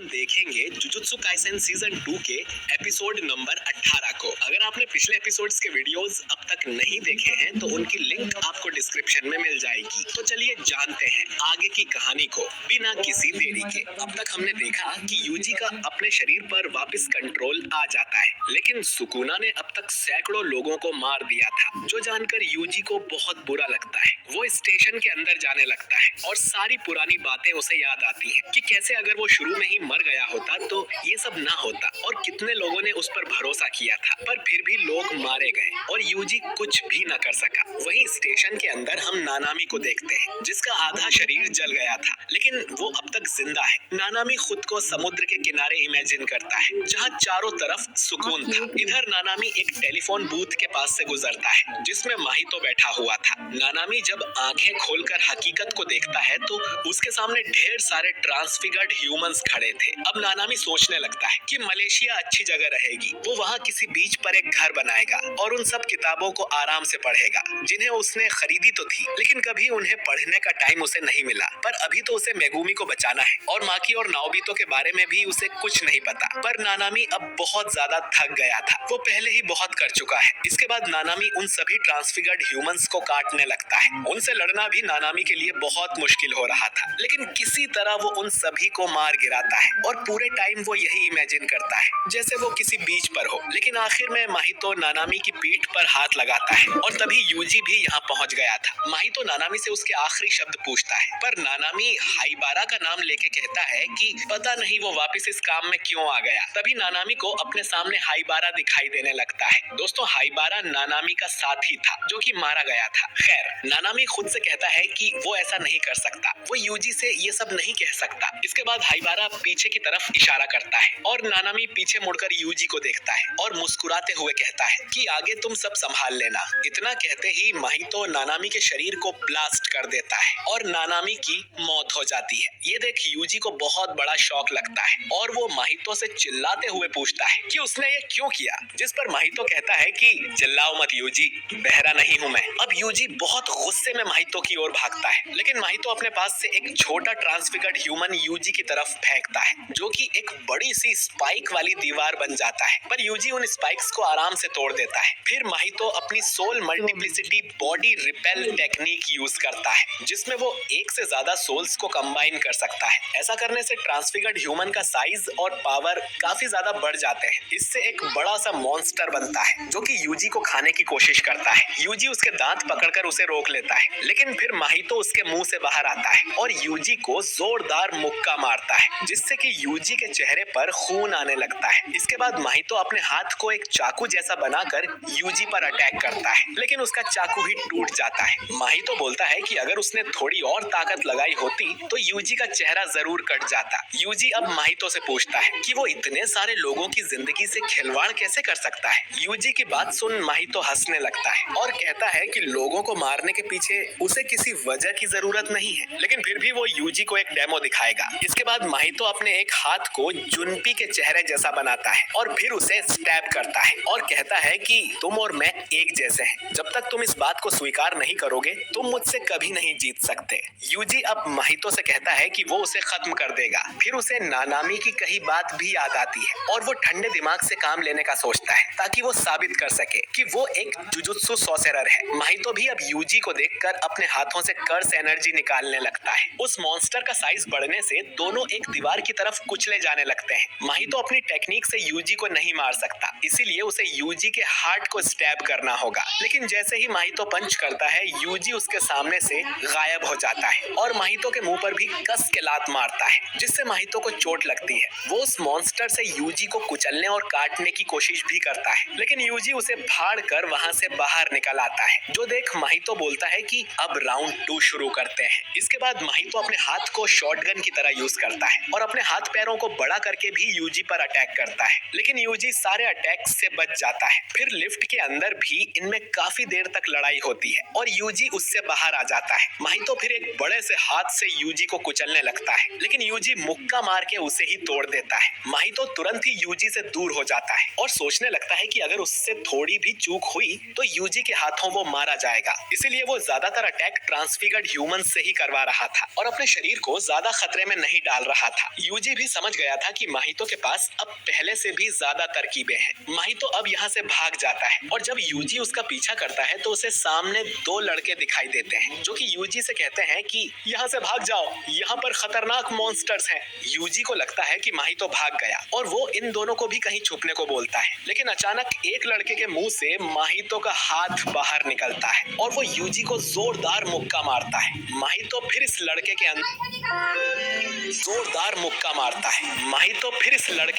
देखेंगे jujutsu Kaisen season 2 के episode number 18 को। अगर आपने पिछले एपिसोड्स के वीडियोस अब तक नहीं देखे हैं तो उनकी लिंक आपको डिस्क्रिप्शन में मिल जाएगी। तो चलिए जानते हैं आगे की कहानी को बिना किसी देरी के। अब तक हमने देखा कि यूजी का अपने शरीर पर वापस कंट्रोल आ जाता है, लेकिन सुकुना ने अब तक सैकड़ों लोगों को मार दिया था, जो जानकर यूजी को बहुत बुरा लगता है। वो स्टेशन के अंदर जाने लगता है और सारी पुरानी बातें उसे याद आती हैं कि कैसे अगर वो शुरू में ही मर गया होता तो ये सब ना होता और कितने लोगों ने उस पर भरोसा किया था, पर फिर भी लोग मारे गए और यूजी कुछ भी न कर सका। वहीं स्टेशन के अंदर हम नानामी को देखते हैं, जिसका आधा शरीर जल गया था, लेकिन वो अब तक जिंदा है। नानामी खुद को समुद्र के किनारे इमेजिन करता है, जहाँ चारों तरफ सुकून था। इधर नानामी एक टेलीफोन बूथ के पास से गुजरता है, जिसमें माहितो बैठा हुआ था। नानामी जब आंखें खोलकर हकीकत को देखता है तो उसके सामने ढेर सारे ट्रांसफिगर्ड ह्यूमंस खड़े थे। अब नानामी सोचने लगता है कि मलेशिया अच्छी जगह रहेगी। वो वहाँ किसी बीच पर एक घर बनाएगा और उन सब किताबों को आराम से पढ़ेगा, जिन्हें उसने खरीदी तो थी, लेकिन कभी उन्हें पढ़ने का टाइम उसे नहीं मिला। पर अभी तो उसे मेगुमी को बचाना है और माकी और नाओबितो के बारे में भी उसे कुछ नहीं पता। पर नानामी अब बहुत ज्यादा थक गया था, वो पहले ही बहुत कर चुका है। इसके बाद नानामी उन सभी ट्रांसफिगर्ड ह्यूमंस को काटने लगता है। उनसे लड़ना भी नानामी के लिए बहुत मुश्किल हो रहा था, लेकिन किसी तरह वो उन सभी को मार गिराता है और पूरे टाइम वो यही इमेजिन करता है जैसे वो किसी बीच पर हो। लेकिन आखिर में माहितो नानामी की पीठ पर हाथ लगाता है और तभी यूजी भी यहाँ पहुँच गया था। माहितो नानामी से उसके आखिरी शब्द पूछता है, पर नानामी हाइबारा का नाम लेके कहता है कि पता नहीं वो वापस इस काम में क्यों आ गया। तभी नानामी को अपने सामने हाइबारा दिखाई देने लगता है। दोस्तों, हाइबारा नानामी का साथी था जो कि मारा गया था। खैर, नानामी खुद से कहता है कि वो ऐसा नहीं कर सकता, वो यूजी से ये सब नहीं कह सकता। इसके बाद हाइबारा पीछे की तरफ इशारा करता है और नानामी पीछे मुड़कर यूजी को देखता है और मुस्कुराते हुए कहता है कि आगे तुम सब संभाल लेना। इतना कहते ही माहितो नानामी के शरीर को ब्लास्ट कर देता है और नानामी की मौत हो जाती है। ये देख यूजी को बहुत बड़ा शॉक लगता है और वो माहितो से चिल्लाते हुए पूछता है कि उसने ये क्यों किया, जिस पर माहितो कहता है कि चिल्लाओ मत यूजी, बहरा नहीं हूँ मैं। अब यूजी बहुत गुस्से में माहितो की ओर भागता है, लेकिन माहितो अपने पास से एक छोटा ट्रांसफिगर्ड ह्यूमन यूजी की तरफ फेंकता है, जो कि एक बड़ी सी स्पाइक वाली दीवार बन जाता है। पर यूजी उन स्पाइक्स को आराम से तोड़ देता है। फिर माहितो अपनी soul multiplicity body repel technique use करता है, जिसमें वो एक से ज्यादा सोल्स को कंबाइन कर सकता है। ऐसा करने से ट्रांसफिगर्ड ह्यूमन का साइज और पावर काफी ज्यादा बढ़ जाते हैं। इससे एक बड़ा सा मॉन्स्टर बनता है, जो कि यूजी को खाने की कोशिश करता है। यूजी उसके दांत पकड़कर उसे रोक लेता है, लेकिन फिर माहितो उसके मुंह से बाहर आता है और यूजी को जोरदार मुक्का मारता है, जिससे कि यूजी के चेहरे पर खून आने लगता है। इसके बाद माहितो अपने हाथ को एक चाकू जैसा बनाकर यूजी पर अटैक करता है, लेकिन उसका चाकू ही टूट जाता है। माहितो बोलता है कि अगर उसने थोड़ी और ताकत लगाई होती तो यूजी का चेहरा जरूर कट जाता। यूजी अब माहितो से पूछता है कि वो इतने सारे लोगों की जिंदगी से खिलवाड़ कैसे कर सकता है। यूजी की बात सुन माहितो हंसने लगता है और कहता है कि लोगों को मारने के पीछे उसे किसी वजह की जरूरत नहीं है, लेकिन फिर भी वो यूजी को एक डेमो दिखाएगा। इसके बाद माहितो अपने एक हाथ को जुनपी के चेहरे जैसा बनाता है और फिर उसे स्टैब करता है और कहता है कि तुम और मैं एक जैसे हैं। जब तक तुम इस बात को स्वीकार नहीं करोगे तुम मुझसे कभी नहीं जीत सकते। यूजी अब माहितो से कहता है कि वो उसे खत्म कर देगा। फिर उसे नानामी की कही बात भी याद आती है और वो ठंडे दिमाग से काम लेने का सोचता है, ताकि वो साबित कर सके कि वो एक जुजुत्सु सॉर्सरर है। माहितो भी अब यूजी को देखकर अपने हाथों से कर्स एनर्जी निकालने लगता है। उस मॉन्स्टर का साइज बढ़ने से दोनों एक दीवार की तरफ कुचले जाने लगते हैं। माहितो अपनी टेक्निक से यूजी को नहीं मार सकता, इसीलिए उसे यूजी के हार्ट को स्टैब करना होगा। लेकिन जैसे ही माहितो पंच करता है, यूजी उसके सामने से गायब हो जाता है और माहितो के मुंह पर भी कस के लात मारता है, जिससे माहितो को चोट लगती है। वो उस मॉन्स्टर से यूजी को कुचलने और काटने की कोशिश भी करता है, लेकिन यूजी उसे फाड़ कर वहां से बाहर निकल आता है। जो देख माहितो बोलता है कि अब राउंड 2 शुरू करते हैं। इसके बाद माहितो अपने हाथ को शॉटगन की तरह यूज करता है और अपने हाथ पैरों को बड़ा करके भी यूजी पर अटैक करता है, लेकिन यूजी सारे अटैक्स से बच जाता है। फिर लिफ्ट के अंदर भी इनमें काफी देर तक लड़ाई होती है और यूजी उससे बाहर आ जाता है। माहितो फिर एक बड़े से हाथ से यूजी को कुचलने लगता है, लेकिन यूजी मुक्का मार के उसे ही तोड़ देता है। माहितो तुरंत ही यूजी से दूर हो जाता है और सोचने लगता है कि अगर उससे थोड़ी भी चूक हुई तो यूजी के हाथों वो मारा जाएगा। इसीलिए वो ज्यादातर अटैक ट्रांसफिगर्ड ह्यूमन से ही करवा रहा था और अपने शरीर को ज्यादा खतरे में नहीं डाल रहा था। यूजी भी समझ गया था कि माहितो के पास अब पहले से भी ज्यादा तरकीबें हैं। माहितो अब यहाँ से भाग जाता है और जब यूजी उसका पीछा करता है तो उसे सामने दो लड़के दिखाई देते हैं जो कि यूजी से कहते हैं कि यहाँ से भाग जाओ, यहाँ पर खतरनाक मॉन्स्टर्स हैं। यूजी को लगता है कि माहितो भाग गया और वो इन दोनों को भी कहीं छुपने को बोलता है, लेकिन अचानक एक लड़के के मुंह से माहितो का हाथ बाहर निकलता है और वो यूजी को जोरदार मुक्का मारता है। माहितो फिर इस लड़के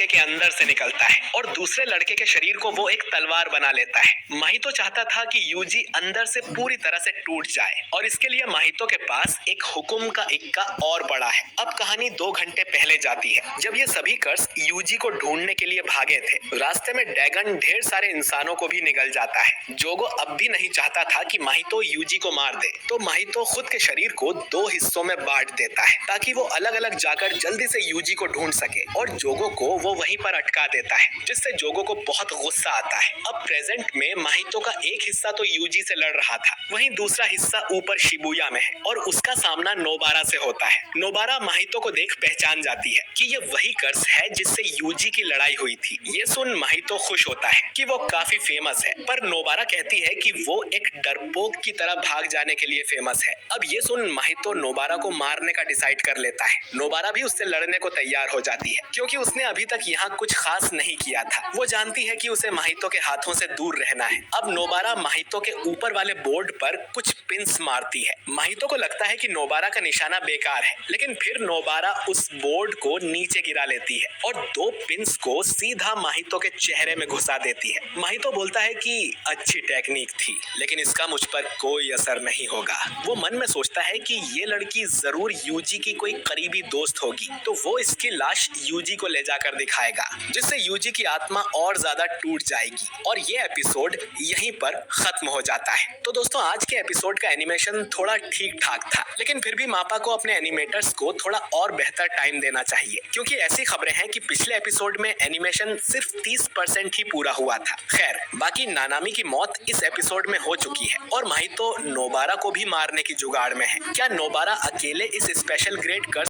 के अंदर से निकलता है और दूसरे लड़के के शरीर को वो एक तलवार बना लेता है। माहितो चाहता था कि यूजी अंदर से पूरी तरह से टूट जाए और इसके लिए माहितो के पास एक हुक्म का इक्का और पड़ा है। अब कहानी 2 घंटे पहले जाती है जब ये सभी कर्स यूजी को ढूंढने के लिए भागे थे। रास्ते में डैगन ढेर सारे इंसानों को भी निगल जाता है। जोगो अब भी नहीं चाहता था कि माहितो यूजी को मार दे, तो माहितो खुद के शरीर को 2 हिस्सों में बांट देता है ताकि वो अलग अलग जाकर जल्दी से यूजी को ढूंढ सके और जोगो को वो वहीं पर अटका देता है, जिससे जोगो को बहुत गुस्सा आता है। अब प्रेजेंट में माहितो का एक हिस्सा तो यूजी से लड़ रहा था, वहीं दूसरा हिस्सा ऊपर शिबुया में है और उसका सामना नोबारा से होता है। नोबारा माहितो को देख पहचान जाती है कि ये वही कर्स है जिससे यूजी की लड़ाई हुई थी। ये सुन माहितो खुश होता है कि वो काफी फेमस है, पर नोबारा कहती है कि वो एक डरपोक की तरह भाग जाने के लिए फेमस है। अब ये सुन माहितो नोबारा को मारने का डिसाइड कर लेता है। नोबारा भी उससे लड़ने को तैयार हो जाती है क्योंकि उसने अभी तक यहाँ कुछ खास नहीं किया था। वो जानती है कि उसे माहितो के हाथों से दूर रहना है। अब नोबारा माहितो के ऊपर वाले बोर्ड पर कुछ पिंस मारती है। माहितो को लगता है कि नोबारा का निशाना बेकार है, लेकिन फिर नोबारा उस बोर्ड को नीचे गिरा लेती है और 2 पिंस को सीधा माहितो के चेहरे में घुसा देती है। माहितो बोलता है कि अच्छी टेक्निक थी, लेकिन इसका मुझ पर कोई असर नहीं होगा। वो मन में सोचता है कि ये लड़की जरूर यूजी की कोई करीबी दोस्त होगी, तो वो इसकी लाश यूजी को ले जाकर दिखाएगा, जिससे यूजी की आत्मा और ज्यादा टूट जाएगी और ये एपिसोड यहीं पर खत्म हो जाता है। तो दोस्तों, आज के एपिसोड का एनिमेशन थोड़ा ठीक ठाक था, लेकिन फिर भी मापा को अपने एनिमेटर्स को थोड़ा और बेहतर टाइम देना चाहिए, क्योंकि ऐसी खबरें हैं कि पिछले एपिसोड में एनिमेशन सिर्फ 30% ही पूरा हुआ था। खैर, बाकी नानामी की मौत इस एपिसोड में हो चुकी है और माहितो नोबारा को भी मारने की जुगाड़ में है। क्या नोबारा अकेले इस स्पेशल ग्रेड कर्स